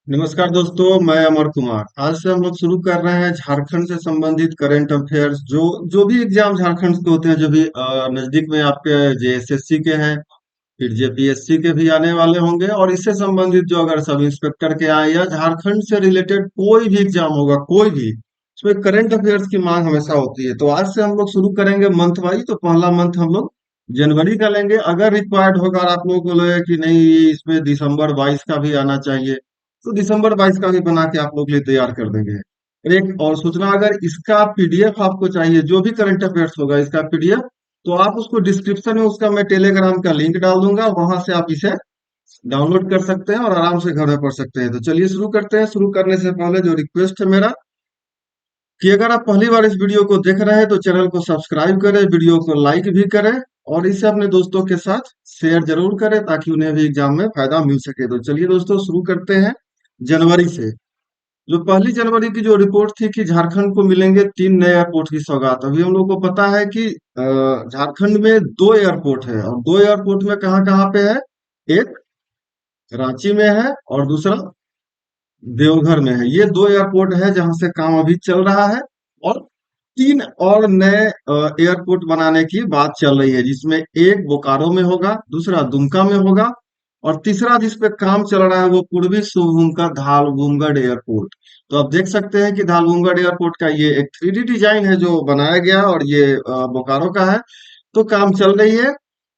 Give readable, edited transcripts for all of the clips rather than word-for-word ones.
नमस्कार दोस्तों, मैं अमर कुमार। आज से हम लोग शुरू कर रहे हैं झारखंड से संबंधित करंट अफेयर्स। जो जो भी एग्जाम झारखंड के होते हैं, जो भी नजदीक में आपके जेएसएससी के हैं, फिर जेपीएससी के भी आने वाले होंगे, और इससे संबंधित जो अगर सब इंस्पेक्टर के आए या झारखंड से रिलेटेड कोई भी एग्जाम होगा, कोई भी, उसमें करंट अफेयर्स की मांग हमेशा होती है। तो आज से हम लोग शुरू करेंगे मंथ वाइज। तो पहला मंथ हम लोग जनवरी का लेंगे। अगर रिक्वायर्ड होगा और आप लोगों को लगे कि नहीं इसमें दिसंबर 22 का भी आना चाहिए, तो दिसंबर 22 का भी बना के आप लोग के लिए तैयार कर देंगे। और एक और सूचना, अगर इसका पीडीएफ आपको चाहिए, जो भी करंट अफेयर्स होगा इसका पीडीएफ, तो आप उसको डिस्क्रिप्शन में उसका मैं टेलीग्राम का लिंक डाल दूंगा, वहां से आप इसे डाउनलोड कर सकते हैं और आराम से घर में पढ़ सकते हैं। तो चलिए शुरू करते हैं। शुरू करने से पहले जो रिक्वेस्ट है मेरा, कि अगर आप पहली बार इस वीडियो को देख रहे हैं तो चैनल को सब्सक्राइब करें, वीडियो को लाइक भी करें, और इसे अपने दोस्तों के साथ शेयर जरूर करें ताकि उन्हें भी एग्जाम में फायदा मिल सके। तो चलिए दोस्तों शुरू करते हैं जनवरी से। जो पहली जनवरी की जो रिपोर्ट थी कि झारखंड को मिलेंगे 3 नए एयरपोर्ट की सौगात। अभी हम लोग को पता है कि झारखंड में 2 एयरपोर्ट है, और 2 एयरपोर्ट में कहाँ कहाँ पे है। एक रांची में है और दूसरा देवघर में है। ये 2 एयरपोर्ट है जहां से काम अभी चल रहा है। और 3 और नए एयरपोर्ट बनाने की बात चल रही है, जिसमें एक बोकारो में होगा, दूसरा दुमका में होगा, और तीसरा जिस पे काम चल रहा है वो पूर्वी सिंहभूम का धालभूमगढ़ एयरपोर्ट। तो आप देख सकते हैं कि धालभूमगढ़ एयरपोर्ट का ये एक 3D डिजाइन है जो बनाया गया है, और ये बोकारो का है। तो काम चल रही है।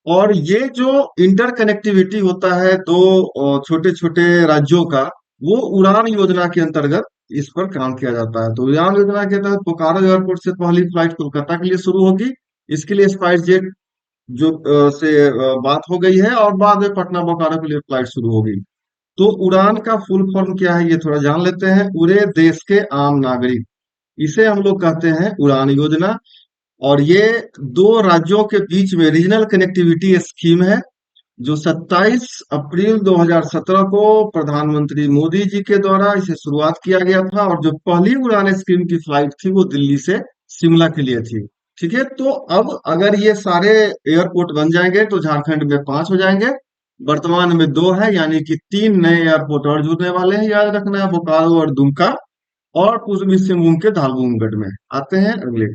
और ये जो इंटर कनेक्टिविटी होता है दो छोटे छोटे राज्यों का, वो उड़ान योजना के अंतर्गत इस पर काम किया जाता है। तो उड़ान योजना के तहत बोकारो एयरपोर्ट से पहली फ्लाइट कोलकाता के लिए शुरू होगी। इसके लिए स्पाइस जेट जो बात हो गई है, और बाद में पटना बोकारो के लिए फ्लाइट शुरू होगी। तो उड़ान का फुल फॉर्म क्या है ये थोड़ा जान लेते हैं। पूरे देश के आम नागरिक, इसे हम लोग कहते हैं उड़ान योजना। और ये दो राज्यों के बीच में रीजनल कनेक्टिविटी स्कीम है, जो 27 अप्रैल 2017 को प्रधानमंत्री मोदी जी के द्वारा इसे शुरुआत किया गया था। और जो पहली उड़ान स्कीम की फ्लाइट थी वो दिल्ली से शिमला के लिए थी। ठीक है, तो अब अगर ये सारे एयरपोर्ट बन जाएंगे तो झारखंड में 5 हो जाएंगे। वर्तमान में 2 है, यानी कि 3 नए एयरपोर्ट और जुड़ने वाले हैं। याद रखना है, बोकारो और दुमका, और पूर्वी सिंहभूम के धालभूमगढ़ में। आते हैं अगले।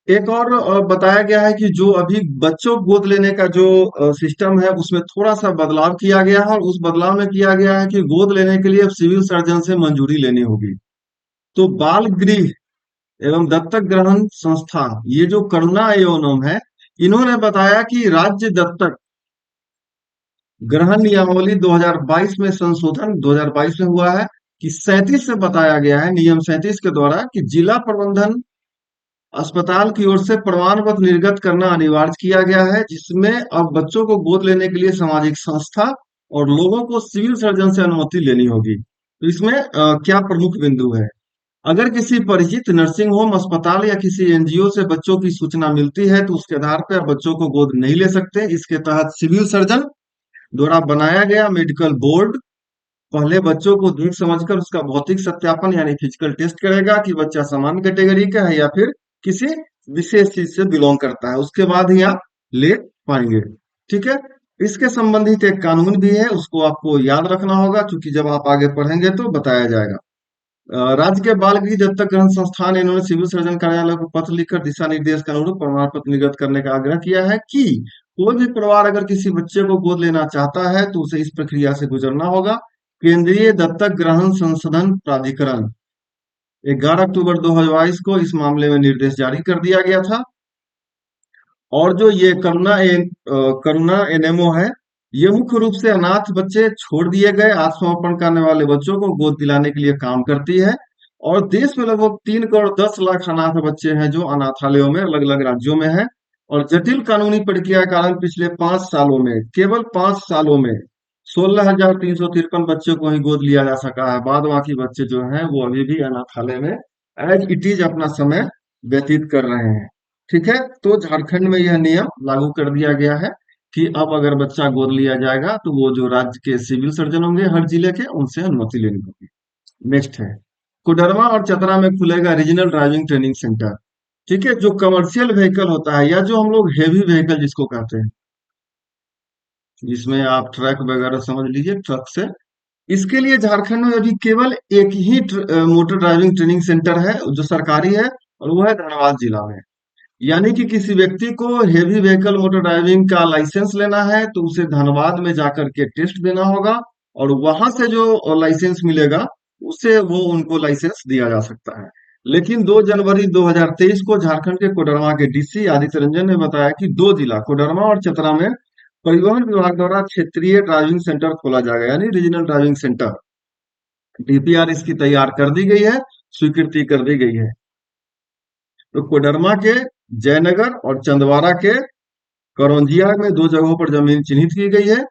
एक और बताया गया है कि जो अभी बच्चों को गोद लेने का जो सिस्टम है, उसमें थोड़ा सा बदलाव किया गया है। और उस बदलाव में किया गया है कि गोद लेने के लिए अब सिविल सर्जन से मंजूरी लेनी होगी। तो बाल गृह एवं दत्तक ग्रहण संस्था, ये जो करुणा एवं है, इन्होंने बताया कि राज्य दत्तक ग्रहण नियमावली 2022 में संशोधन 2022 में हुआ है, कि 37 से बताया गया है, नियम 37 के द्वारा, कि जिला प्रबंधन अस्पताल की ओर से प्रमाण पत्र निर्गत करना अनिवार्य किया गया है, जिसमें अब बच्चों को गोद लेने के लिए सामाजिक संस्था और लोगों को सिविल सर्जन से अनुमति लेनी होगी। तो इसमें क्या प्रमुख बिंदु है। अगर किसी परिचित नर्सिंग होम, अस्पताल या किसी एनजीओ से बच्चों की सूचना मिलती है तो उसके आधार पर बच्चों को गोद नहीं ले सकते। इसके तहत सिविल सर्जन द्वारा बनाया गया मेडिकल बोर्ड पहले बच्चों को देख समझकर उसका भौतिक सत्यापन यानी फिजिकल टेस्ट करेगा कि बच्चा सामान्य कैटेगरी का है या फिर किसी विशेष चीज से बिलोंग करता है। उसके बाद ही आप ले पाएंगे। ठीक है, इसके संबंधित एक कानून भी है, उसको आपको याद रखना होगा, क्योंकि जब आप आगे पढ़ेंगे तो बताया जाएगा। राज्य के बाल गृह दत्तक ग्रहण संस्थान ने इन्होंने सिविल सर्जन कार्यालय को पत्र लिखकर दिशा निर्देश के अनुरूप प्रमाण पत्र निर्गत करने का आग्रह किया है, कि कोई भी परिवार अगर किसी बच्चे को गोद लेना चाहता है तो उसे इस प्रक्रिया से गुजरना होगा। केंद्रीय दत्तक ग्रहण संशोधन प्राधिकरण 11 अक्टूबर 2022 को इस मामले में निर्देश जारी कर दिया गया था। और जो ये करुणा एनएमओ है, ये मुख्य रूप से अनाथ बच्चे, छोड़ दिए गए, आत्मसमर्पण करने वाले बच्चों को गोद दिलाने के लिए काम करती है। और देश में लगभग 3 करोड़ 10 लाख अनाथ बच्चे हैं जो अनाथालयों में अलग अलग राज्यों में हैं। और जटिल कानूनी प्रक्रिया के कारण पिछले 5 सालों में, केवल 5 सालों में, 16,353 बच्चों को ही गोद लिया जा सका है। बाद बाकी बच्चे जो हैं वो अभी भी अनाथालय में एज इट इज अपना समय व्यतीत कर रहे हैं। ठीक है, तो झारखंड में यह नियम लागू कर दिया गया है कि अब अगर बच्चा गोद लिया जाएगा तो वो जो राज्य के सिविल सर्जन होंगे हर जिले के, उनसे अनुमति लेनी होगी। नेक्स्ट है, कोडरमा और चतरा में खुलेगा रीजनल ड्राइविंग ट्रेनिंग सेंटर। ठीक है, जो कमर्शियल व्हीकल होता है, या जो हम लोग हेवी व्हीकल जिसको कहते हैं, जिसमें आप ट्रक वगैरह समझ लीजिए, ट्रक से इसके लिए झारखंड में अभी केवल एक ही मोटर ड्राइविंग ट्रेनिंग सेंटर है जो सरकारी है, और वो है धनबाद जिला में। यानी कि किसी व्यक्ति को हेवी व्हीकल मोटर ड्राइविंग का लाइसेंस लेना है तो उसे धनबाद में जाकर के टेस्ट देना होगा, और वहां से जो लाइसेंस मिलेगा उससे वो उनको लाइसेंस दिया जा सकता है। लेकिन 2 जनवरी 2023 को झारखंड के कोडरमा के डीसी आदित्य रंजन ने बताया कि दो जिला कोडरमा और चतरा में परिवहन विभाग द्वारा क्षेत्रीय ड्राइविंग सेंटर खोला जाएगा, यानी रीजनल ड्राइविंग सेंटर। डीपीआर इसकी तैयार कर दी गई है, स्वीकृति कर दी गई है। तो कोडरमा के जयनगर और चंदवारा के करौंजिया में दो जगहों पर जमीन चिन्हित की गई है,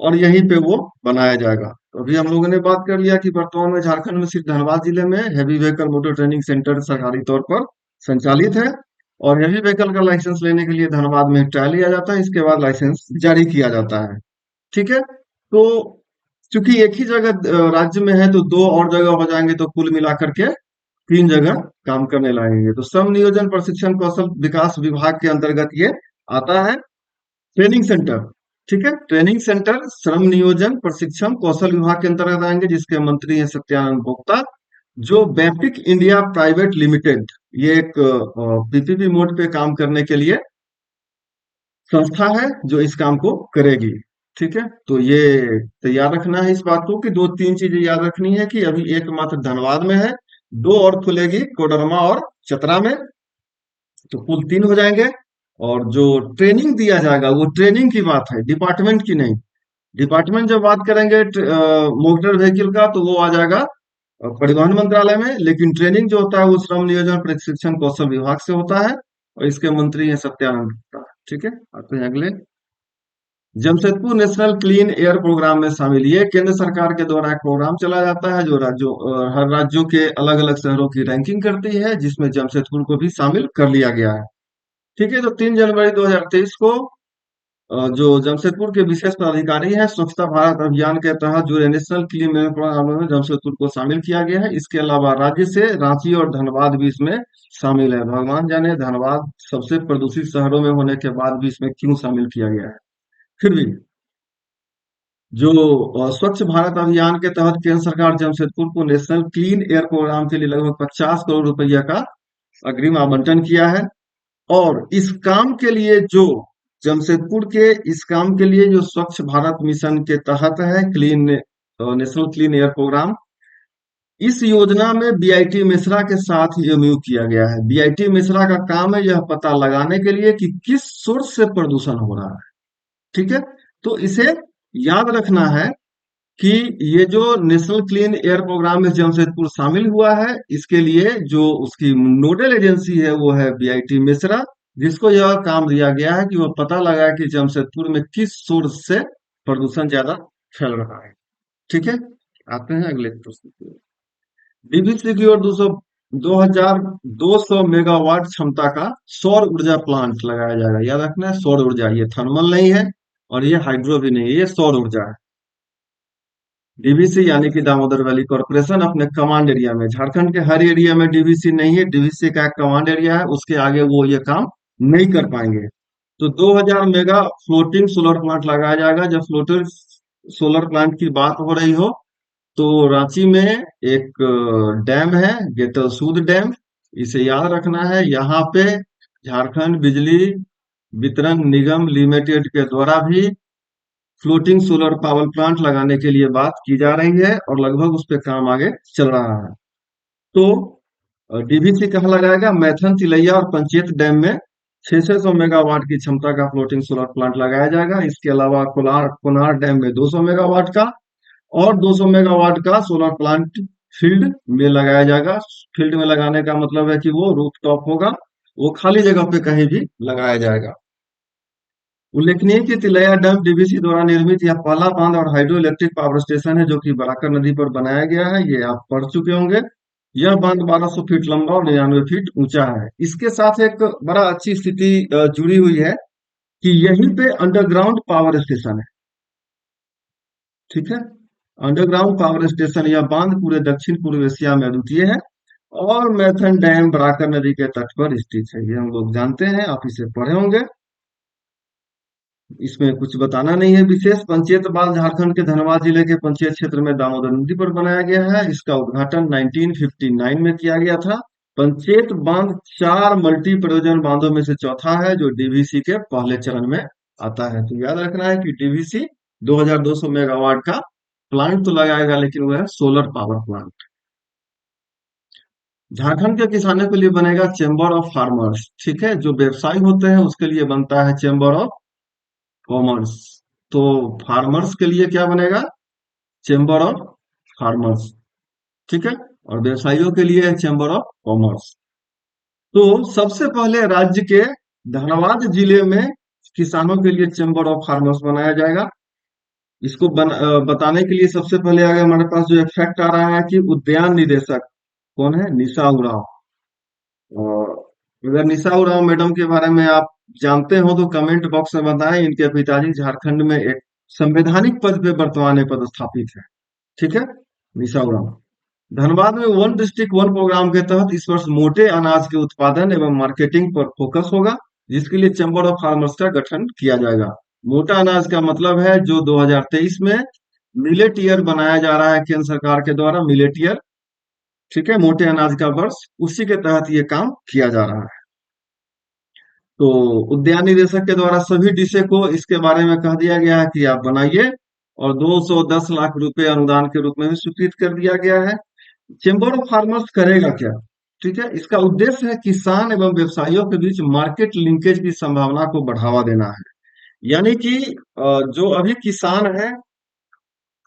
और यहीं पे वो बनाया जाएगा। तो अभी हम लोगों ने बात कर लिया कि वर्तमान में झारखंड में सिर्फ धनबाद जिले में heavy vehicle motor training centre सरकारी तौर पर संचालित है, और हैवी व्हीकल का लाइसेंस लेने के लिए धनबाद में ट्रायल लिया जाता है, इसके बाद लाइसेंस जारी किया जाता है। ठीक है। तो चूंकि एक ही जगह राज्य में है, तो दो और जगह हो जाएंगे, तो कुल मिलाकर के तीन जगह काम करने लगेंगे। तो श्रम नियोजन प्रशिक्षण कौशल विकास विभाग के अंतर्गत ये आता है, ट्रेनिंग सेंटर। ठीक है, ट्रेनिंग सेंटर श्रम नियोजन प्रशिक्षण कौशल विभाग के अंतर्गत आएंगे, जिसके मंत्री हैं सत्यानंद भोक्ता। जो बैपिक इंडिया प्राइवेट लिमिटेड, ये एक पीपीपी मोड पे काम करने के लिए संस्था है जो इस काम को करेगी। ठीक है, तो ये तैयार रखना है इस बात को कि दो तीन चीजें याद रखनी है कि अभी एकमात्र धनबाद में है, दो और खुलेगी कोडरमा और चतरा में, तो कुल तीन हो जाएंगे। और जो ट्रेनिंग दिया जाएगा वो ट्रेनिंग की बात है, डिपार्टमेंट की नहीं। डिपार्टमेंट जब बात करेंगे मोटर व्हीकल का, तो वो आ जाएगा परिवहन मंत्रालय में, लेकिन ट्रेनिंग जो होता है वो श्रम नियोजन प्रशिक्षण कौशल विभाग से होता है, और इसके मंत्री हैं सत्यानंद भोक्ता। ठीक है, आते हैं अगले। Jamshedpur national clean air programme में शामिल, ये केंद्र सरकार के द्वारा एक प्रोग्राम चला जाता है जो राज्यों हर राज्यों के अलग अलग शहरों की रैंकिंग करती है, जिसमें जमशेदपुर को भी शामिल कर लिया गया है। ठीक है, तो 3 जनवरी 2023 को जो जमशेदपुर के विशेष पदाधिकारी हैं, स्वच्छता भारत अभियान के तहत जो नेशनल क्लीन एयर प्रोग्राम में जमशेदपुर को शामिल किया गया है। इसके अलावा राज्य से रांची और धनबाद भी इसमें शामिल है। भगवान जाने धनबाद सबसे प्रदूषित शहरों में होने के बाद भी इसमें क्यों शामिल किया गया है। फिर भी जो स्वच्छ भारत अभियान के तहत केंद्र सरकार जमशेदपुर को नेशनल क्लीन एयर प्रोग्राम के लिए लगभग 50 करोड़ रुपया का अग्रिम आवंटन किया है। और इस काम के लिए जो जमशेदपुर के इस काम के लिए जो स्वच्छ भारत मिशन के तहत है, clean national clean air programme, इस योजना में बीआईटी मिश्रा के साथ एमयू किया गया है। बीआईटी मिश्रा का काम है यह पता लगाने के लिए कि किस सोर्स से प्रदूषण हो रहा है। ठीक है, तो इसे याद रखना है कि ये जो नेशनल क्लीन एयर प्रोग्राम में जमशेदपुर शामिल हुआ है, इसके लिए जो उसकी नोडल एजेंसी है वो है बीआईटी मिश्रा, जिसको यह काम दिया गया है कि वो पता लगाए कि जमशेदपुर में किस सोर्स से प्रदूषण ज्यादा फैल रहा है। ठीक है, आते हैं अगले प्रश्न पे। डीवीसी की ओर 2200 मेगावाट क्षमता का सौर ऊर्जा प्लांट लगाया जाएगा। याद रखना है, सौर ऊर्जा, ये थर्मल नहीं है और ये हाइड्रो भी नहीं है, ये सौर ऊर्जा है। डीवीसी यानी कि दामोदर वैली कॉर्पोरेशन अपने कमांड एरिया में, झारखंड के हर एरिया में डीवीसी नहीं है, डीवीसी का एक कमांड एरिया है, उसके आगे वो ये काम नहीं कर पाएंगे। तो 2000 मेगा फ्लोटिंग सोलर प्लांट लगाया जाएगा। जब फ्लोटिंग सोलर प्लांट की बात हो रही हो, तो रांची में एक डैम है, गेतलसूद डैम, इसे याद रखना है। यहाँ पे झारखंड बिजली वितरण निगम लिमिटेड के द्वारा भी फ्लोटिंग सोलर पावर प्लांट लगाने के लिए बात की जा रही है, और लगभग उस पे काम आगे चल रहा है। तो डीवीसी कहाँ लगाएगा? मैथन, तिलैया और पंचेत डैम में 600 मेगावाट की क्षमता का फ्लोटिंग सोलर प्लांट लगाया जाएगा। इसके अलावा कोलार कोनार डैम में 200 मेगावाट का और 200 मेगावाट का सोलर प्लांट फील्ड में लगाया जाएगा। फील्ड में लगाने का मतलब है कि वो रूफटॉप होगा, वो खाली जगह पे कहीं भी लगाया जाएगा। उल्लेखनीय है कि तिलैया डैम डीवीसी द्वारा निर्मित यह पहला बांध और हाइड्रो इलेक्ट्रिक पावर स्टेशन है जो कि बराकर नदी पर बनाया गया है। ये आप पढ़ चुके होंगे। यह बांध 1200 फीट लंबा और 99 फीट ऊंचा है। इसके साथ एक बड़ा अच्छी स्थिति जुड़ी हुई है कि यहीं पे अंडरग्राउंड पावर स्टेशन है। ठीक है, अंडरग्राउंड पावर स्टेशन, यह बांध पूरे दक्षिण पूर्व एशिया में अद्वितीय है, और मैथन डैम बराकर नदी के तट पर स्थित है। ये हम लोग जानते हैं, आप इसे पढ़े होंगे। इसमें कुछ बताना नहीं है विशेष। पंचायत बांध झारखंड के धनबाद जिले के पंचायत क्षेत्र में दामोदर नदी पर बनाया गया है। इसका उद्घाटन 1959 में किया गया था। पंचायत बांध 4 मल्टी प्रयोजन बांधों में से चौथा है जो डीवीसी के पहले चरण में आता है। तो याद रखना है कि डीवीसी 2200 मेगावाट का प्लांट तो लगाएगा, लेकिन वह है सोलर पावर प्लांट। झारखंड के किसानों के लिए बनेगा चेंबर ऑफ फार्मर्स। ठीक है, जो व्यवसायी होते हैं उसके लिए बनता है चेंबर ऑफ कॉमर्स। तो फार्मर्स के लिए क्या बनेगा? Chamber of farmers. ठीक है, और व्यवसायियों के लिए चेंबर ऑफ कॉमर्स। तो सबसे पहले राज्य के धनबाद जिले में किसानों के लिए चेंबर ऑफ फार्मर्स बनाया जाएगा। इसको बताने के लिए सबसे पहले आगे हमारे पास जो एक फैक्ट आ रहा है कि उद्यान निदेशक कौन है? निशा उरांव। और अगर निशा उरांव मैडम के बारे में आप जानते हो तो कमेंट बॉक्स में बताएं। इनके पिताजी झारखंड में एक संवैधानिक पद पे वर्तमान में पदस्थापित है। ठीक है, निशा उरांव। धनबाद में वन डिस्ट्रिक्ट वन प्रोग्राम के तहत इस वर्ष मोटे अनाज के उत्पादन एवं मार्केटिंग पर फोकस होगा, जिसके लिए चैम्बर ऑफ फार्मर्स का गठन किया जाएगा। मोटा अनाज का मतलब है जो 2023 में मिलेट ईयर बनाया जा रहा है केंद्र सरकार के द्वारा, मिलेट ईयर। ठीक है, मोटे अनाज का वर्ष, उसी के तहत ये काम किया जा रहा है। तो उद्यान निदेशक के द्वारा सभी डीसे को इसके बारे में कह दिया गया है कि आप बनाइए, और 210 लाख रुपए अनुदान के रूप में भी स्वीकृत कर दिया गया है। चेंबर ऑफ फार्मर्स करेगा क्या? ठीक है, इसका उद्देश्य है किसान एवं व्यवसायियों के बीच मार्केट लिंकेज की संभावना को बढ़ावा देना है। यानी कि जो अभी किसान है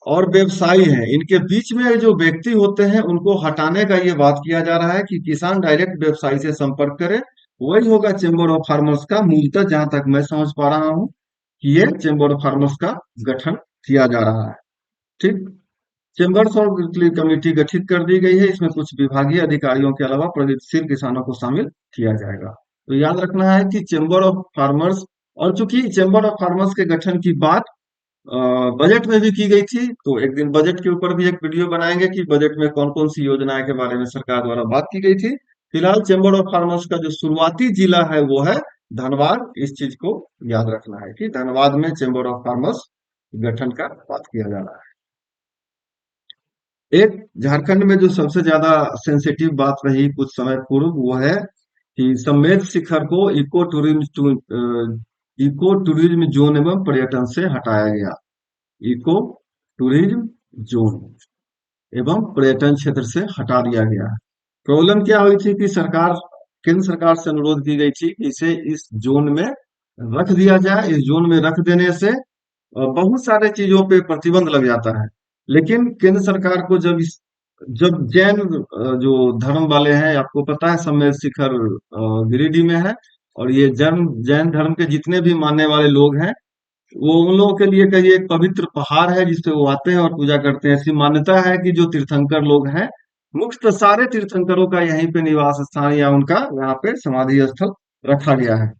और व्यवसायी हैं, इनके बीच में जो व्यक्ति होते हैं उनको हटाने का ये बात किया जा रहा है कि किसान डायरेक्ट व्यवसायी से संपर्क करे। वही होगा चेंबर ऑफ फार्मर्स का मूलतः, जहां तक मैं समझ पा रहा हूँ कि ये चेंबर ऑफ फार्मर्स का गठन किया जा रहा है। ठीक, चेंबर्स और कमेटी गठित कर दी गई है। इसमें कुछ विभागीय अधिकारियों के अलावा प्रगतिशील किसानों को शामिल किया जाएगा। तो याद रखना है कि चेंबर ऑफ फार्मर्स, और चूंकि चेंबर ऑफ फार्मर्स के गठन की बात बजट में भी की गई थी, तो एक दिन बजट के ऊपर भी एक वीडियो बनाएंगे कि बजट में कौन कौन सी योजनाएं के बारे में सरकार द्वारा बात की गई थी। फिलहाल चेंबर ऑफ फार्मर्स का जो शुरुआती जिला है वो है धनबाद। इस चीज को याद रखना है कि धनबाद में चेंबर ऑफ फार्मर्स गठन का बात किया जा रहा है। एक झारखंड में जो सबसे ज्यादा सेंसिटिव बात रही कुछ समय पूर्व, वो है कि सम्मेद शिखर को इको टूरिज्म जोन एवं पर्यटन से हटाया गया। इको टूरिज्म जोन एवं पर्यटन क्षेत्र से हटा दिया गया है। प्रॉब्लम क्या हुई थी कि सरकार, केंद्र सरकार से अनुरोध की गई थी कि इसे इस जोन में रख दिया जाए। इस जोन में रख देने से बहुत सारे चीजों पे प्रतिबंध लग जाता है। लेकिन केंद्र सरकार को जब जैन जो धर्म वाले हैं, आपको पता है सम्मेद शिखर गिरिडीह में है, और ये जैन जैन धर्म के जितने भी मानने वाले लोग हैं, वो उन लोगों के लिए कहिए एक पवित्र पहाड़ है जिसपे वो आते हैं और पूजा करते हैं। ऐसी मान्यता है कि जो तीर्थंकर लोग हैं, मुख्यतः सारे तीर्थंकरों का यहीं पे निवास स्थान या उनका यहाँ पे समाधि स्थल रखा गया है।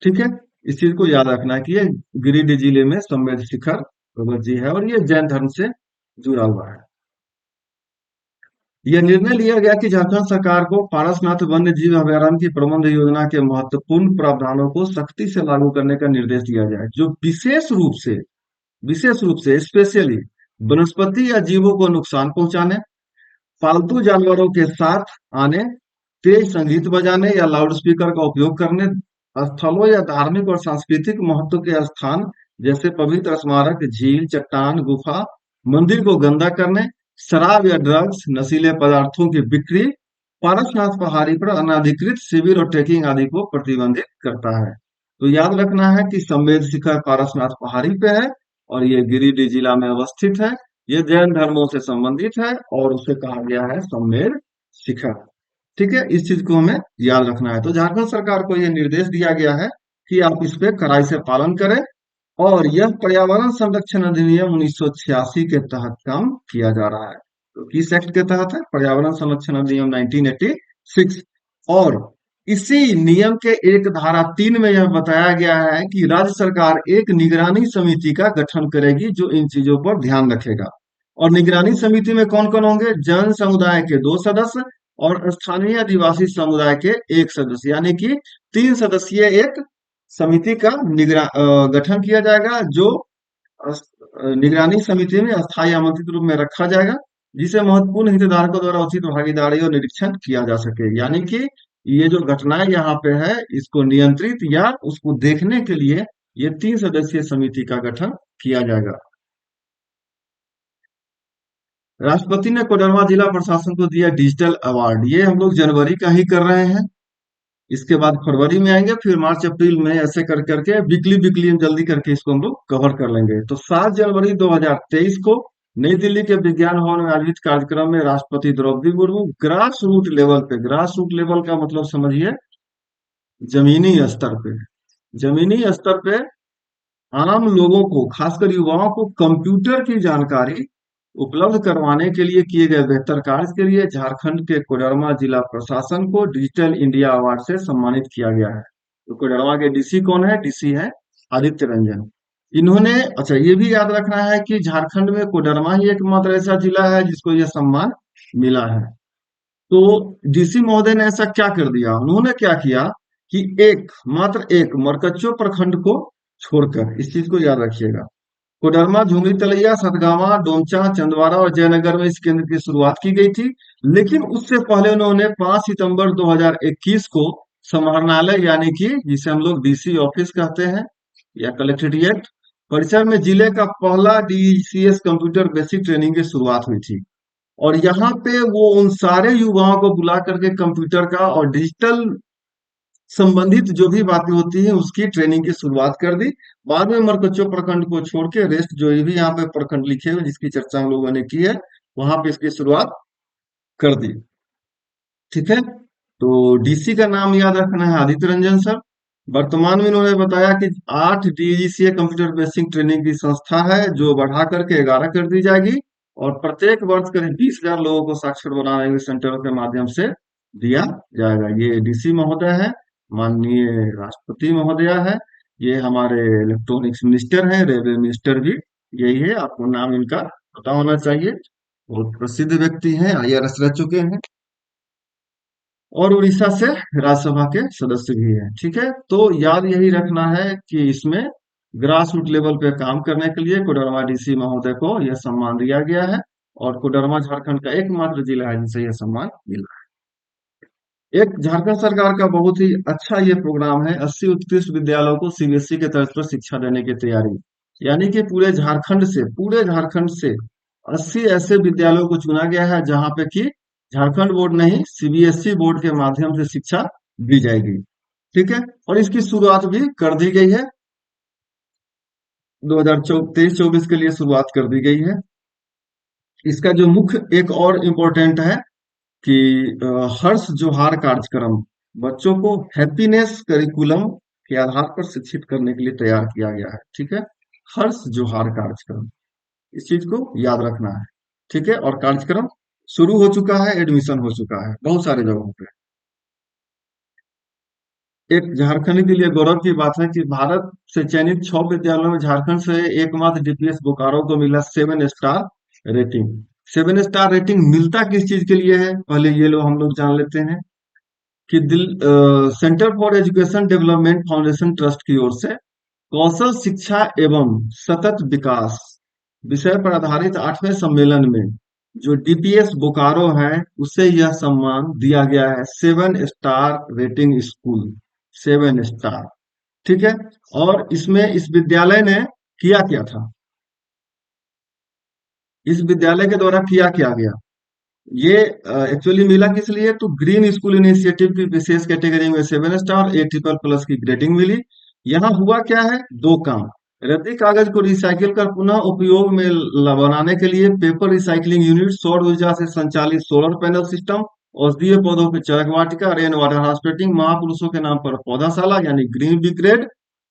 ठीक है, इस चीज को याद रखना है कि ये गिरिडीह जिले में सम्मेद शिखर भगवत जी है और ये जैन धर्म से जुड़ा हुआ है। यह निर्णय लिया गया कि झारखंड सरकार को पारसनाथ वन्य जीव अभयारण्य की प्रबंध योजना के महत्वपूर्ण प्रावधानों को सख्ती से लागू करने का निर्देश दिया जाए, जो विशेष रूप से स्पेशली वनस्पति या जीवों को नुकसान पहुंचाने, पालतू जानवरों के साथ आने, तेज संगीत बजाने या लाउडस्पीकर का उपयोग करने, स्थलों या धार्मिक और सांस्कृतिक महत्व के स्थान जैसे पवित्र स्मारक, झील, चट्टान, गुफा, मंदिर को गंदा करने, शराब या ड्रग्स, नशीले पदार्थों की बिक्री, पारसनाथ पहाड़ी पर अनाधिकृत शिविर और ट्रेकिंग आदि को प्रतिबंधित करता है। तो याद रखना है कि संवेद शिखर पारसनाथ पहाड़ी पे है और ये गिरिडीह जिला में अवस्थित है। ये जैन धर्मों से संबंधित है और उसे कहा गया है सम्मेद शिखर। ठीक है, इस चीज को हमें याद रखना है। तो झारखंड सरकार को यह निर्देश दिया गया है कि आप इस पे कड़ाई से पालन करें, और यह पर्यावरण संरक्षण अधिनियम 1986 के तहत काम किया जा रहा है। तो किस एक्ट के तहत है? पर्यावरण संरक्षण अधिनियम 1986। और इसी नियम के एक धारा 3 में यह बताया गया है कि राज्य सरकार एक निगरानी समिति का गठन करेगी जो इन चीजों पर ध्यान रखेगा। और निगरानी समिति में कौन कौन होंगे? जन समुदाय के 2 सदस्य और स्थानीय आदिवासी समुदाय के 1 सदस्य, यानी कि 3 सदस्यीय एक समिति का गठन किया जाएगा, जो निगरानी समिति में अस्थायी आमंत्रित रूप में रखा जाएगा, जिसे महत्वपूर्ण हितधारकों द्वारा उचित भागीदारी और निरीक्षण किया जा सके। यानी कि ये जो घटनाएं यहाँ पे है, इसको नियंत्रित या उसको देखने के लिए ये 3 सदस्यीय समिति का गठन किया जाएगा। राष्ट्रपति ने कोडरमा जिला प्रशासन को दिया डिजिटल अवार्ड। ये हम लोग जनवरी का ही कर रहे हैं। इसके बाद फरवरी में आएंगे, फिर मार्च अप्रैल में, ऐसे कर करके वीकली वीकली जल्दी करके इसको हम लोग कवर कर लेंगे। तो 7 जनवरी 2023 को नई दिल्ली के विज्ञान भवन में आयोजित कार्यक्रम में राष्ट्रपति Draupadi Murmu grass root level पे, ग्रास रूट लेवल का मतलब समझिए, जमीनी स्तर पे, जमीनी स्तर पे आम लोगों को, खासकर युवाओं को कंप्यूटर की जानकारी उपलब्ध करवाने के लिए किए गए बेहतर कार्य के लिए झारखंड के कोडरमा जिला प्रशासन को डिजिटल इंडिया अवार्ड से सम्मानित किया गया है। तो कोडरमा के डीसी कौन है? डीसी है आदित्य रंजन। इन्होंने, अच्छा ये भी याद रखना है कि झारखंड में कोडरमा ही एकमात्र ऐसा जिला है जिसको यह सम्मान मिला है। तो डीसी महोदय ने ऐसा क्या कर दिया? उन्होंने क्या किया कि एक, मात्र एक, मरकच्चो प्रखंड को छोड़कर, इस चीज को याद रखिएगा, कोडरमा, झुमरी तलैया, सतगावा, डोमचा, चंदवारा और जयनगर में इस केंद्र की शुरुआत की गई थी। लेकिन उससे पहले उन्होंने 5 सितंबर 2021 को समाहरणालय, यानी कि जिसे हम लोग डीसी ऑफिस कहते हैं या कलेक्ट्रेट परिसर में, जिले का पहला डीसीएस कंप्यूटर बेसिक ट्रेनिंग की शुरुआत हुई थी। और यहाँ पे वो उन सारे युवाओं को बुला करके कंप्यूटर का और डिजिटल संबंधित जो भी बातें होती हैं उसकी ट्रेनिंग की शुरुआत कर दी। बाद में मरकच्चो प्रखंड को छोड़ के रेस्ट जो ये भी यहाँ पे प्रखंड लिखे हुए जिसकी चर्चा हम लोगों ने की है, वहां पे इसकी शुरुआत कर दी। ठीक है, तो डीसी का नाम याद रखना है आदित्य रंजन सर। वर्तमान में इन्होंने बताया कि 8 डीजीसीए कंप्यूटर बेसिक ट्रेनिंग की संस्था है, जो बढ़ा करके 11 कर दी जाएगी। और प्रत्येक वर्ष करीब 20,000 लोगों को साक्षर बनाने के सेंटरों के माध्यम से दिया जाएगा। ये डीसी महोदय है, माननीय राष्ट्रपति महोदया है, ये हमारे इलेक्ट्रॉनिक्स मिनिस्टर हैं, रेलवे मिनिस्टर भी यही है। आपको नाम इनका पता होना चाहिए। बहुत प्रसिद्ध व्यक्ति हैं, आईआरएस रह चुके हैं, और उड़ीसा से राज्यसभा के सदस्य भी हैं। ठीक है, तो याद यही रखना है कि इसमें ग्रास रूट लेवल पे काम करने के लिए कोडरमा डीसी महोदय को यह सम्मान दिया गया है। और कोडरमा झारखंड का एकमात्र जिला है जिसे यह सम्मान मिला है। एक झारखंड सरकार का बहुत ही अच्छा ये प्रोग्राम है, 80 उत्कृष्ट विद्यालयों को सीबीएसई के तर्ज पर शिक्षा देने की तैयारी। यानी कि पूरे झारखंड से 80 ऐसे विद्यालयों को चुना गया है जहां पे कि झारखंड बोर्ड नहीं, सीबीएसई बोर्ड के माध्यम से शिक्षा दी जाएगी। ठीक है, और इसकी शुरुआत भी कर दी गई है, 2023-24 के लिए शुरुआत कर दी गई है। इसका जो मुख्य एक और इम्पोर्टेंट है कि हर्ष जोहार कार्यक्रम बच्चों को हैप्पीनेस करिकुलम के आधार पर शिक्षित करने के लिए तैयार किया गया है। ठीक है, हर्ष जोहार कार्यक्रम, इस चीज को याद रखना है। ठीक है, और कार्यक्रम शुरू हो चुका है, एडमिशन हो चुका है बहुत सारे जगहों पे। एक झारखंड के लिए गौरव की बात है कि भारत से चयनित 6 विद्यालयों में झारखंड से एकमात्र डीपीएस बोकारो को मिला 7 स्टार रेटिंग। 7 स्टार रेटिंग मिलता किस चीज के लिए है, पहले ये लो हम लोग जान लेते हैं कि centre for education development foundation trust की ओर से कौशल शिक्षा एवं सतत विकास विषय पर आधारित 8वें सम्मेलन में जो डीपीएस बोकारो है उसे यह सम्मान दिया गया है, 7 स्टार रेटिंग स्कूल, 7 स्टार। ठीक है, और इसमें इस विद्यालय ने किया क्या था, इस विद्यालय के द्वारा किया क्या गया, ये एक्चुअली मिला किस लिए, तो ग्रीन स्कूल इनिशिएटिव की विशेष कैटेगरी में 7 स्टार ए ट्रिपल प्लस की ग्रेडिंग मिली। यहाँ हुआ क्या है, दो काम। रद्दी कागज को रिसाइकिल कर पुनः उपयोग में बनाने के लिए पेपर रिसाइकलिंग यूनिट, सौर ऊर्जा से संचालित सोलर पैनल सिस्टम, औषधीय पौधों की चरक वाटिका, रेन वाटर हार्वेस्टिंग, महापुरुषों के नाम पर पौधाशाला यानी ग्रीन ब्रिगेड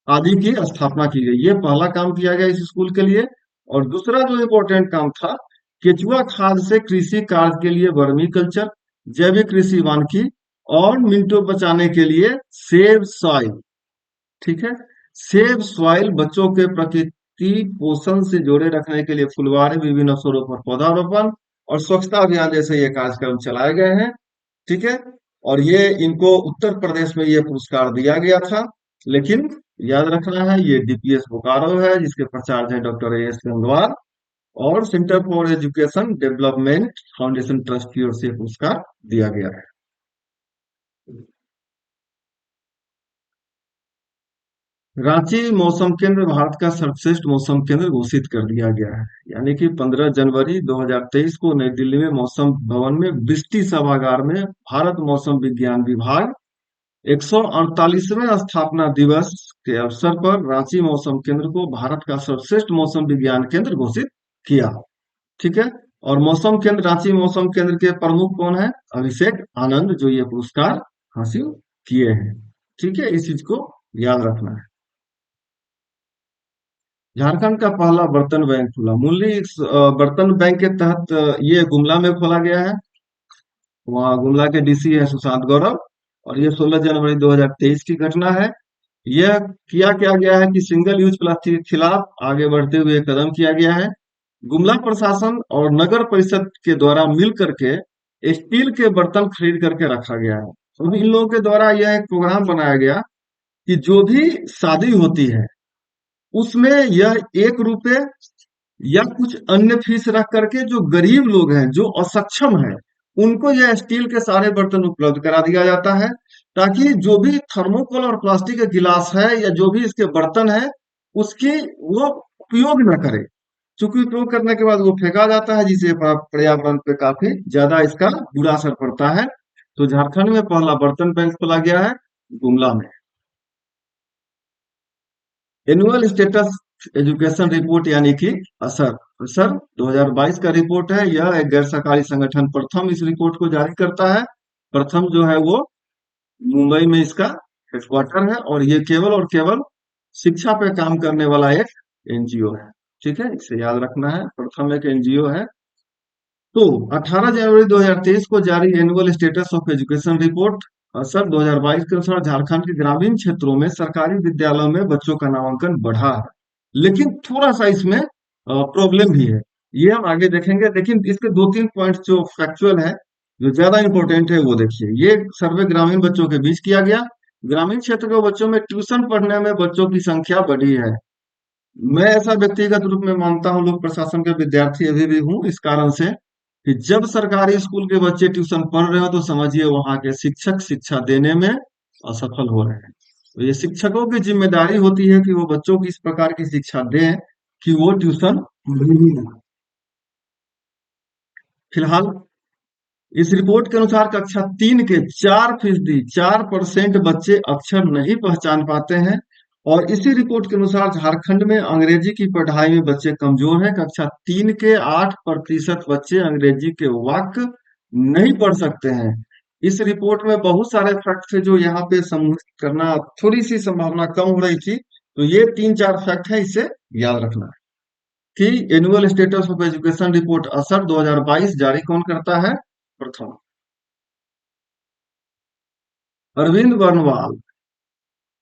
आदि की स्थापना की गई। ये पहला काम किया गया इस स्कूल के लिए। और दूसरा जो इम्पोर्टेंट काम था, केचुआ खाद से कृषि कार्य के लिए वर्मी कल्चर, जैविक कृषि वानिकी और मिनटों बचाने के लिए सेव सॉइल। ठीक है, सेव सॉइल बच्चों के प्रकृति पोषण से जोड़े रखने के लिए फुलवारी, विभिन्न अवसरों पर पौधारोपण और स्वच्छता अभियान जैसे ये कार्यक्रम चलाए गए हैं। ठीक है, और ये इनको उत्तर प्रदेश में ये पुरस्कार दिया गया था। लेकिन याद रखना है ये डीपीएस बोकारो है, जिसके प्राचार्य हैं डॉक्टर ए एस गंगवार, और centre for education development foundation trust की ओर से पुरस्कार दिया गया है। रांची मौसम केंद्र भारत का सर्वश्रेष्ठ मौसम केंद्र घोषित कर दिया गया है। यानी कि 15 जनवरी 2023 को नई दिल्ली में मौसम भवन में वृष्टि सभागार में भारत मौसम विज्ञान विभाग 148वें स्थापना दिवस के अवसर पर रांची मौसम केंद्र को भारत का सर्वश्रेष्ठ मौसम विज्ञान केंद्र घोषित किया। ठीक है। और मौसम केंद्र, रांची मौसम केंद्र के प्रमुख कौन है? अभिषेक आनंद, जो ये पुरस्कार हासिल किए हैं। ठीक है, इस चीज को याद रखना है। झारखंड का पहला बर्तन बैंक खुला। मूलली इस बर्तन बैंक के तहत ये गुमला में खोला गया है। वहाँ गुमला के डीसी है सुशांत गौरव, और ये 16 जनवरी 2023 की घटना है। यह क्या गया है कि सिंगल यूज प्लास्टिक के खिलाफ आगे बढ़ते हुए कदम किया गया है। गुमला प्रशासन और नगर परिषद के द्वारा मिल करके स्टील के बर्तन खरीद करके रखा गया है। और इन लोगों के द्वारा यह एक प्रोग्राम बनाया गया कि जो भी शादी होती है उसमें यह 1 रुपए या कुछ अन्य फीस रख करके जो गरीब लोग हैं, जो असक्षम हैं, उनको यह स्टील के सारे बर्तन उपलब्ध करा दिया जाता है, ताकि जो भी थर्मोकोल और प्लास्टिक के गिलास है या जो भी इसके बर्तन है, उसकी वो उपयोग न करे। चूंकि उपयोग करने के बाद वो फेंका जाता है, जिससे पर्यावरण पे काफी ज्यादा इसका बुरा असर पड़ता है। तो झारखंड में पहला बर्तन बैंक खोला गया है गुमला में। एनुअल स्टेटस एजुकेशन रिपोर्ट यानी कि असर असर 2022 का रिपोर्ट है। यह एक गैर सरकारी संगठन प्रथम इस रिपोर्ट को जारी करता है। प्रथम जो है वो मुंबई में इसका हेडक्वार्टर है, और ये केवल और केवल शिक्षा पे काम करने वाला एक एनजीओ है। ठीक है, इसे याद रखना है, प्रथम एक एनजीओ है। तो 18 जनवरी 2023 को जारी annual status of education report असर 2022 के अनुसार झारखंड के ग्रामीण क्षेत्रों में सरकारी विद्यालयों में बच्चों का नामांकन बढ़ा है। लेकिन थोड़ा सा इसमें प्रॉब्लम भी है, ये हम आगे देखेंगे। लेकिन इसके 2-3 पॉइंट जो फैक्चुअल है, जो ज्यादा इंपॉर्टेंट है, वो देखिए। ये सर्वे ग्रामीण बच्चों के बीच किया गया। ग्रामीण क्षेत्र के बच्चों में ट्यूशन पढ़ने में बच्चों की संख्या बढ़ी है। मैं ऐसा व्यक्तिगत रूप में मानता हूँ, लोक प्रशासन का विद्यार्थी अभी भी हूँ, इस कारण से कि जब सरकारी स्कूल के बच्चे ट्यूशन पढ़ रहे हो तो समझिए वहां के शिक्षक शिक्षा देने में असफल हो रहे हैं। तो ये शिक्षकों की जिम्मेदारी होती है कि वो बच्चों की इस प्रकार की शिक्षा दें कि वो ट्यूशन पढ़े ही ना। फिलहाल इस रिपोर्ट के अनुसार कक्षा 3 के 4%, 4% बच्चे अक्षर नहीं पहचान पाते हैं। और इसी रिपोर्ट के अनुसार झारखंड में अंग्रेजी की पढ़ाई में बच्चे कमजोर हैं। कक्षा 3 के 8% बच्चे अंग्रेजी के वाक्य नहीं पढ़ सकते हैं। इस रिपोर्ट में बहुत सारे फैक्ट थे जो यहाँ पे समूहित करना थोड़ी सी संभावना कम हो रही थी। तो ये 3-4 फैक्ट है, इसे याद रखना है कि annual status of education report असर 2022 जारी कौन करता है? प्रथम अरविंद वर्णवाल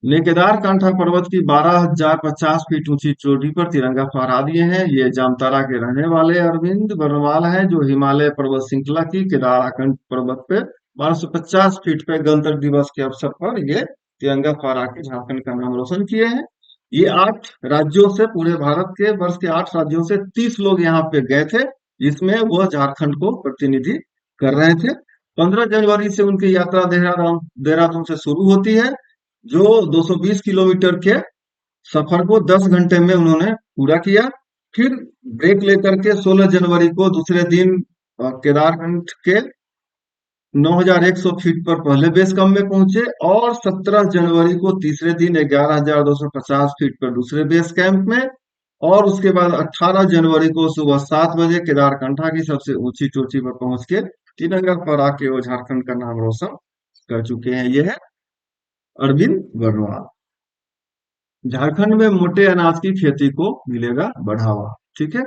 ने केदारकांठा पर्वत की 12,050 फीट ऊंची चोटी पर तिरंगा फहरा दिए हैं। ये जामतारा के रहने वाले अरविंद वर्णवाल हैं, जो हिमालय पर्वत श्रृंखला की केदारकांठ पर्वत पे 1250 फीट पे गणतंत्र दिवस के अवसर पर ये तिरंगा फहरा के झारखंड का नाम रोशन किए हैं। ये 8 राज्यों से, पूरे भारत के वर्ष के 8 राज्यों से 30 लोग यहाँ पे गए थे, जिसमें वह झारखंड को प्रतिनिधि कर रहे थे। 15 जनवरी से उनकी यात्रा देहरादून देहरादून से शुरू होती है, जो 220 किलोमीटर के सफर को 10 घंटे में उन्होंने पूरा किया। फिर ब्रेक लेकर के 16 जनवरी को दूसरे दिन केदारकंठ के 9,100 फीट पर पहले बेस कैंप में पहुंचे, और 17 जनवरी को तीसरे दिन 11,250 फीट पर दूसरे बेस कैंप में, और उसके बाद 18 जनवरी को सुबह 7 बजे केदारकंठा की सबसे ऊंची चोटी पर पहुंच के तिरंगा फहरा के वो झारखंड का नाम रोशन कर चुके हैं। ये है अरविंद वर्णवाल। झारखंड में मोटे अनाज की खेती को मिलेगा बढ़ावा। ठीक है,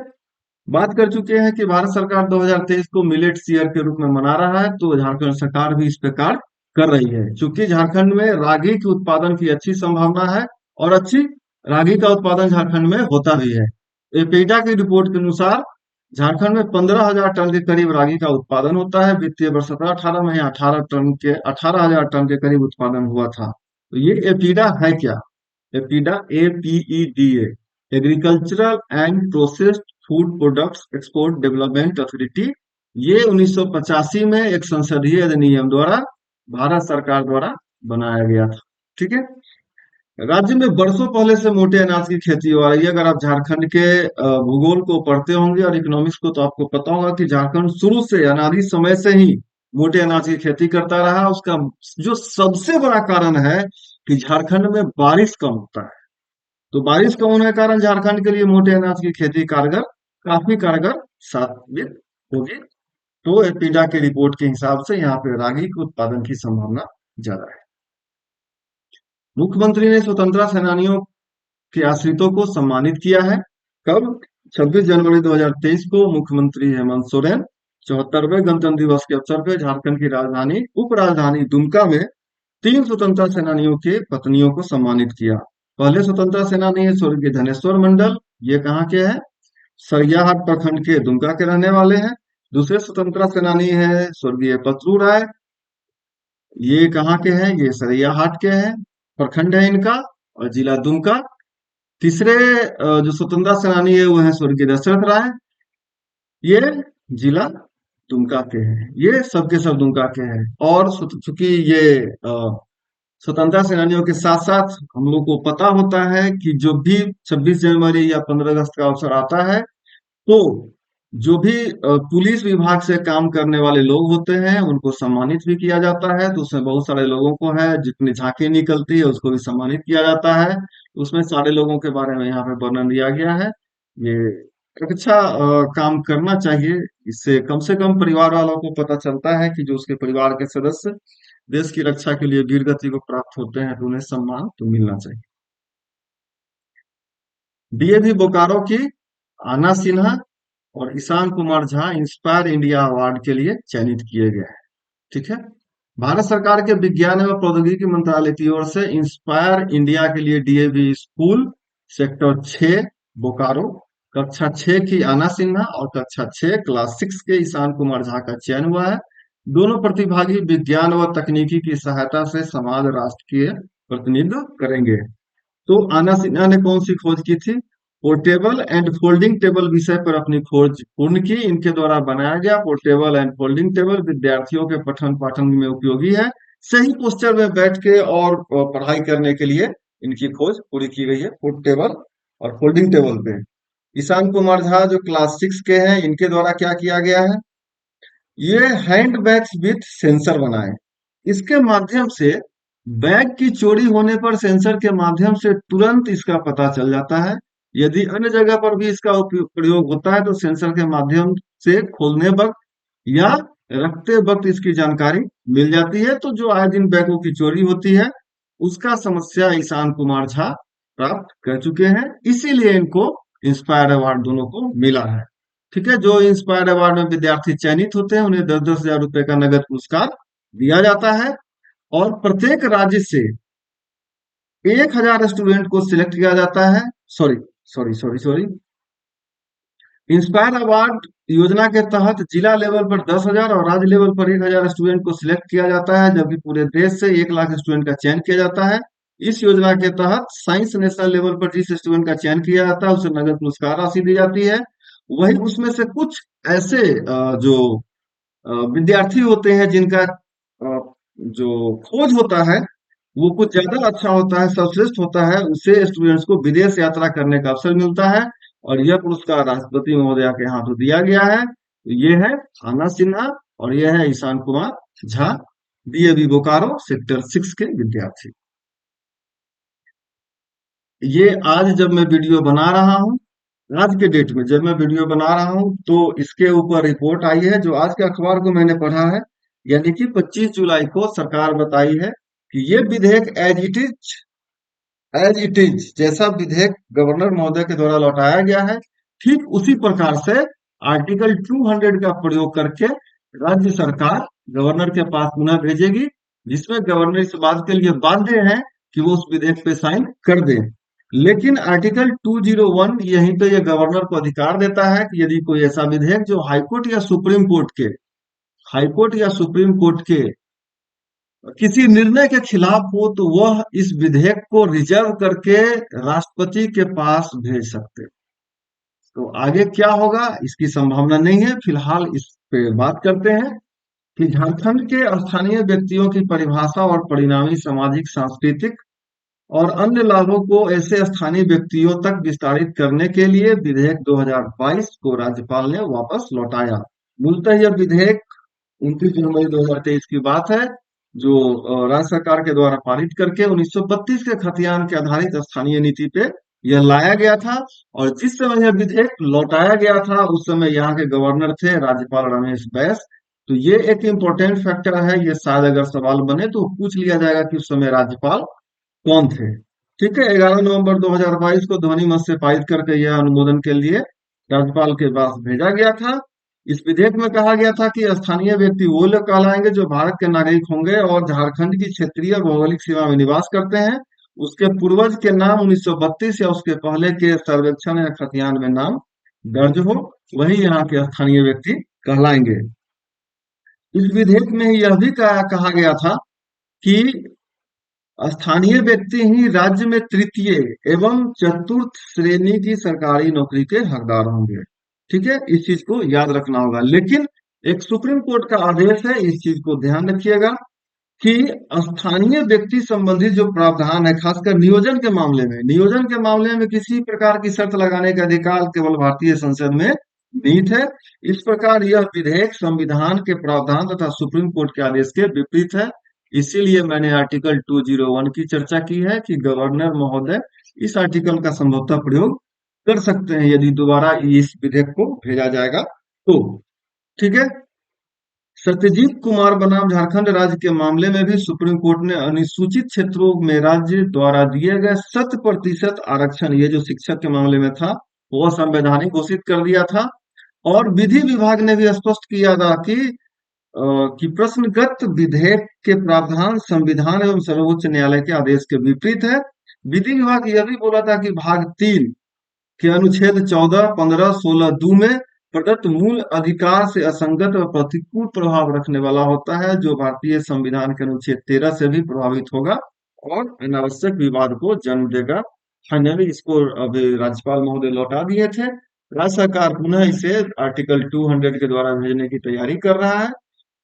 बात कर चुके हैं कि भारत सरकार 2023 को मिलेट्स ईयर के रूप में मना रहा है, तो झारखंड सरकार भी इस पे कार्य कर रही है। चूंकि झारखंड में रागी के उत्पादन की अच्छी संभावना है, और अच्छी रागी का उत्पादन झारखंड में होता भी है। एपेटा की रिपोर्ट के अनुसार झारखंड में 15,000 टन के करीब रागी का उत्पादन होता है। वित्तीय वर्ष 17-18 में 18 हजार टन के करीब उत्पादन हुआ था। तो ये एपीडा है क्या? APEDA, APEDA, agricultural and processed food products export development authority. ये 1985 में एक संसदीय अधिनियम द्वारा भारत सरकार द्वारा बनाया गया था। ठीक है। राज्य में बरसों पहले से मोटे अनाज की खेती हो रही है। अगर आप झारखंड के भूगोल को पढ़ते होंगे और इकोनॉमिक्स को, तो आपको पता होगा कि झारखंड शुरू से अनादि समय से ही मोटे अनाज की खेती करता रहा। उसका जो सबसे बड़ा कारण है कि झारखंड में बारिश कम होता है। तो बारिश कम होने के कारण झारखंड के लिए मोटे अनाज की खेती कारगर, काफी कारगर साबित होगी। तो एपीडा की रिपोर्ट के हिसाब से यहाँ पे रागी के उत्पादन की संभावना ज्यादा है। मुख्यमंत्री ने स्वतंत्रता सेनानियों के आश्रितों को सम्मानित किया है। कब? 26 जनवरी 2023 को मुख्यमंत्री हेमंत सोरेन 74वें गणतंत्र दिवस के अवसर पर झारखंड की राजधानी उपराजधानी दुमका में 3 स्वतंत्रता सेनानियों के पत्नियों को सम्मानित किया। पहले स्वतंत्रता सेनानी है स्वर्गीय धनेश्वर मंडल। ये कहाँ के हैं? सरियाहाट प्रखंड के दुमका के रहने वाले हैं। दूसरे स्वतंत्रता सेनानी है स्वर्गीय पतलू राय। ये कहाँ के हैं? ये सरियाहाट के हैं, प्रखंड है इनका, और जिला दुमका। तीसरे जो स्वतंत्रता सेनानी है वो है स्वर्गीय दशरथ राय। ये जिला दुमका के हैं। ये सब के सब दुमका के हैं। और चूंकि ये स्वतंत्रता सेनानियों के साथ साथ हम लोग को पता होता है कि जो भी 26 जनवरी या 15 अगस्त का अवसर आता है, तो जो भी पुलिस विभाग से काम करने वाले लोग होते हैं उनको सम्मानित भी किया जाता है। तो उसमें बहुत सारे लोगों को है, जितनी झांकी निकलती है उसको भी सम्मानित किया जाता है। उसमें सारे लोगों के बारे में यहाँ पे वर्णन दिया गया है। ये एक अच्छा काम करना चाहिए। इससे कम से कम परिवार वालों को पता चलता है कि जो उसके परिवार के सदस्य देश की रक्षा के लिए वीर गति को प्राप्त होते हैं, तो उन्हें सम्मान तो मिलना चाहिए। डीएवी बोकारो की आना सिन्हा और Ishan Kumar Jha inspire India award के लिए चयनित किए गए हैं। ठीक है। भारत सरकार के विज्ञान एवं प्रौद्योगिकी मंत्रालय की ओर से इंस्पायर इंडिया के लिए डीएवी स्कूल सेक्टर 6 बोकारो, कक्षा 6 की आना सिन्हा और कक्षा 6 क्लास 6 के ईशान कुमार झा का चयन हुआ है। दोनों प्रतिभागी विज्ञान व तकनीकी की सहायता से समाज राष्ट्र के प्रतिनिधित्व करेंगे। तो आना सिन्हा ने कौन सी खोज की थी? पोर्टेबल एंड फोल्डिंग टेबल विषय पर अपनी खोज पूर्ण की। इनके द्वारा बनाया गया पोर्टेबल एंड फोल्डिंग टेबल विद्यार्थियों के पठन पाठन में उपयोगी है। सही पोस्टर में बैठ के और पढ़ाई करने के लिए इनकी खोज पूरी की गई है, पोर्टेबल और फोल्डिंग टेबल पे। ईशान कुमार झा जो क्लास 6 के हैं, इनके द्वारा क्या किया गया है? ये हैंड बैग्स विथ सेंसर बनाए। इसके माध्यम से बैग की चोरी होने पर सेंसर के माध्यम से तुरंत इसका पता चल जाता है। यदि अन्य जगह पर भी इसका प्रयोग होता है तो सेंसर के माध्यम से खोलने वक्त या रखते वक्त इसकी जानकारी मिल जाती है। तो जो आए दिन बैगों की चोरी होती है उसका समस्या ईशान कुमार झा प्राप्त कर चुके हैं। इसीलिए इनको इंस्पायर अवार्ड दोनों को मिला है। ठीक है। जो इंस्पायर अवार्ड में विद्यार्थी चयनित होते हैं उन्हें 10-10 हजार रुपए का नगद पुरस्कार दिया जाता है। और प्रत्येक राज्य से 1,000 स्टूडेंट को सिलेक्ट किया जाता है। Sorry sorry sorry sorry inspire award योजना के तहत जिला लेवल पर 10,000 और राज्य लेवल पर 1,000 स्टूडेंट को सिलेक्ट किया जाता है, जबकि पूरे देश से 1 लाख स्टूडेंट का चयन किया जाता है। इस योजना के तहत साइंस नेशनल लेवल पर जिस स्टूडेंट का चयन किया जाता है उसे नगद पुरस्कार राशि दी जाती है। वही उसमें से कुछ ऐसे जो विद्यार्थी होते हैं जिनका जो खोज होता है वो कुछ ज्यादा अच्छा होता है, सर्वश्रेष्ठ होता है, उसे स्टूडेंट्स को विदेश यात्रा करने का अवसर मिलता है। और यह पुरस्कार राष्ट्रपति महोदया के हाथों दिया गया है। तो ये है आना सिन्हा और यह है ईशान कुमार झा, डीएवी बोकारो सेक्टर 6 के विद्यार्थी। ये आज जब मैं वीडियो बना रहा हूँ, आज के डेट में जब मैं वीडियो बना रहा हूँ, तो इसके ऊपर रिपोर्ट आई है जो आज के अखबार को मैंने पढ़ा है। यानी कि 25 जुलाई को सरकार बताई है कि ये विधेयक एज इट इज जैसा विधेयक गवर्नर महोदय के द्वारा लौटाया गया है, ठीक उसी प्रकार से आर्टिकल 200 का प्रयोग करके राज्य सरकार गवर्नर के पास पुनः भेजेगी, जिसमें गवर्नर इस बात के लिए बाध्य है कि वो उस विधेयक पे साइन कर दे। लेकिन आर्टिकल 201 यहीं पे ये गवर्नर को अधिकार देता है कि यदि कोई ऐसा विधेयक जो हाईकोर्ट या सुप्रीम कोर्ट के किसी निर्णय के खिलाफ हो तो वह इस विधेयक को रिजर्व करके राष्ट्रपति के पास भेज सकते। तो आगे क्या होगा इसकी संभावना नहीं है, फिलहाल इस पे बात करते हैं कि झारखंड के स्थानीय व्यक्तियों की परिभाषा और परिणामी सामाजिक सांस्कृतिक और अन्य लाभों को ऐसे स्थानीय व्यक्तियों तक विस्तारित करने के लिए विधेयक 2022 को राज्यपाल ने वापस लौटाया। मूलतः यह विधेयक 29 जनवरी 2023 की बात है, जो राज्य सरकार के द्वारा पारित करके 1932 के खतियान के आधारित स्थानीय नीति पे यह लाया गया था। और जिस समय यह विधेयक लौटाया गया था उस समय यहाँ के गवर्नर थे राज्यपाल रमेश बैस। तो ये एक इम्पोर्टेंट फैक्टर है, ये शायद अगर सवाल बने तो पूछ लिया जाएगा कि उस समय राज्यपाल कौन थे। ठीक है, 11 नवंबर 2022 को ध्वनि मत से पारित करके यह अनुमोदन के लिए राज्यपाल के पास भेजा गया था। इस विधेयक में कहा गया था कि स्थानीय व्यक्ति वो लोग कहलाएंगे जो भारत के नागरिक होंगे और झारखंड की क्षेत्रीय और भौगोलिक सीमा में निवास करते हैं। उसके पूर्वज के नाम 1932 या उसके पहले के सर्वेक्षण या खतियान में नाम दर्ज हो, वही यहाँ के स्थानीय व्यक्ति कहलाएंगे। इस विधेयक में यह भी कहा गया था कि स्थानीय व्यक्ति ही राज्य में तृतीय एवं चतुर्थ श्रेणी की सरकारी नौकरी के हकदार होंगे। ठीक है, इस चीज को याद रखना होगा। लेकिन एक सुप्रीम कोर्ट का आदेश है, इस चीज को ध्यान रखिएगा कि स्थानीय व्यक्ति संबंधी जो प्रावधान है, खासकर नियोजन के मामले में, नियोजन के मामले में किसी प्रकार की शर्त लगाने का अधिकार केवल भारतीय संसद में निहित है। इस प्रकार यह विधेयक संविधान के प्रावधान तथा सुप्रीम कोर्ट के आदेश के विपरीत है। इसीलिए मैंने आर्टिकल 201 की चर्चा की है कि गवर्नर महोदय इस आर्टिकल का संभवतः प्रयोग कर सकते हैं यदि दोबारा इस विधेयक को भेजा जाएगा तो। ठीक है, सत्यजीत कुमार बनाम झारखंड राज्य के मामले में भी सुप्रीम कोर्ट ने अनुसूचित क्षेत्रों में राज्य द्वारा दिए गए 100% आरक्षण, ये जो शिक्षक के मामले में था, वह संवैधानिक घोषित कर दिया था। और विधि विभाग ने भी स्पष्ट किया था कि प्रश्नगत विधेयक के प्रावधान संविधान एवं सर्वोच्च न्यायालय के आदेश के विपरीत है। विधि विभाग यह भी बोला था कि भाग 3 के अनुच्छेद 14, 15, 16 दो में प्रदत्त मूल अधिकार से असंगत और प्रतिकूल प्रभाव रखने वाला होता है, जो भारतीय संविधान के अनुच्छेद 13 से भी प्रभावित होगा और अनावश्यक विवाद को जन्म देगा। फाइनली इसको अभी राज्यपाल महोदय लौटा दिए थे। राज्य सरकार पुनः इसे आर्टिकल 200 के द्वारा भेजने की तैयारी कर रहा है।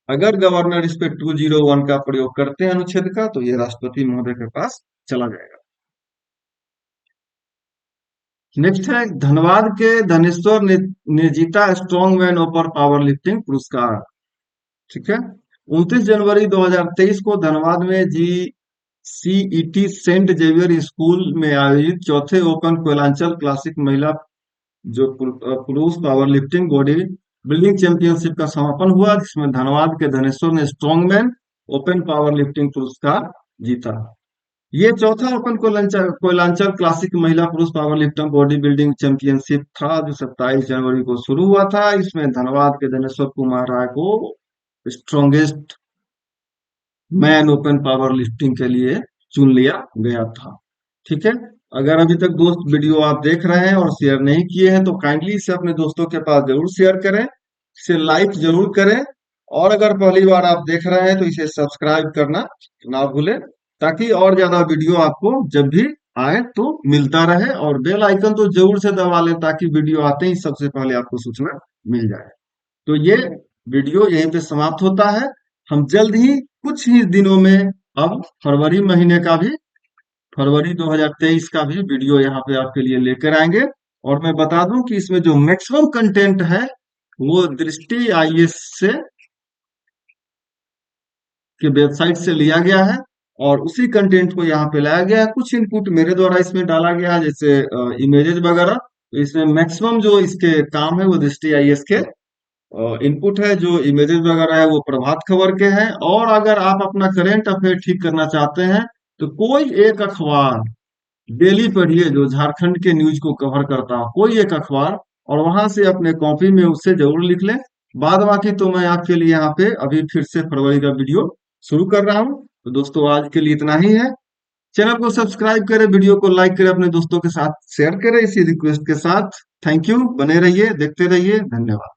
अगर गवर्नर इस पे 201 का प्रयोग करते हैं अनुच्छेद का, तो ये राष्ट्रपति महोदय के पास चला जाएगा। नेक्स्ट है धनबाद के धनेश्वर ने जीता स्ट्रॉन्ग मैन ओपर पावर लिफ्टिंग पुरस्कार। ठीक है, 29 जनवरी 2023 को धनबाद में GCET सेंट जेवियर स्कूल में आयोजित चौथे ओपन कोयलांचल क्लासिक महिला जो पुरुष power lifting body building championship का समापन हुआ, जिसमें धनबाद के धनेश्वर ने strong man open power lifting पुरस्कार जीता। ये चौथा ओपन कोयलांचल क्लासिक महिला पुरुष power lifting body building championship था, जो 27 जनवरी को शुरू हुआ था। इसमें धनबाद के धनेश्वर कुमार राय को strongest man open power lifting के लिए चुन लिया गया था। ठीक है, अगर अभी तक दोस्त वीडियो आप देख रहे हैं और शेयर नहीं किए हैं तो काइंडली इसे अपने दोस्तों के पास जरूर शेयर करें, इसे लाइक जरूर करें, और अगर पहली बार आप देख रहे हैं तो इसे सब्सक्राइब करना ना भूलें, ताकि और ज्यादा वीडियो आपको जब भी आए तो मिलता रहे। और बेल आइकन तो जरूर से दबा लें ताकि वीडियो आते ही सबसे पहले आपको सूचना मिल जाए। तो ये वीडियो यहीं पे समाप्त होता है। हम जल्द ही कुछ ही दिनों में अब फरवरी महीने का भी, फरवरी 2023 का भी वीडियो यहाँ पे आपके लिए लेकर आएंगे। और मैं बता दूं कि इसमें जो मैक्सिमम कंटेंट है वो दृष्टि आईएएस से के वेबसाइट से लिया गया है और उसी कंटेंट को यहाँ पे लाया गया है। कुछ इनपुट मेरे द्वारा इसमें डाला गया है, जैसे इमेजेस वगैरह। तो इसमें मैक्सिमम जो इसके काम है वो दृष्टि आईएएस के इनपुट है, जो इमेजेस वगैरह है वो प्रभात खबर के हैं। और अगर आप अपना करेंट अफेयर ठीक करना चाहते हैं तो कोई एक अखबार डेली पढ़िए जो झारखंड के न्यूज को कवर करता हो, कोई एक अखबार, और वहां से अपने कॉपी में उससे जरूर लिख लें। बाद बाकी तो मैं आपके लिए यहाँ पे अभी फिर से फरवरी का वीडियो शुरू कर रहा हूँ। तो दोस्तों आज के लिए इतना ही है। चैनल को सब्सक्राइब करें, वीडियो को लाइक करें, अपने दोस्तों के साथ शेयर करें इसी रिक्वेस्ट के साथ। थैंक यू, बने रहिए, देखते रहिए, धन्यवाद।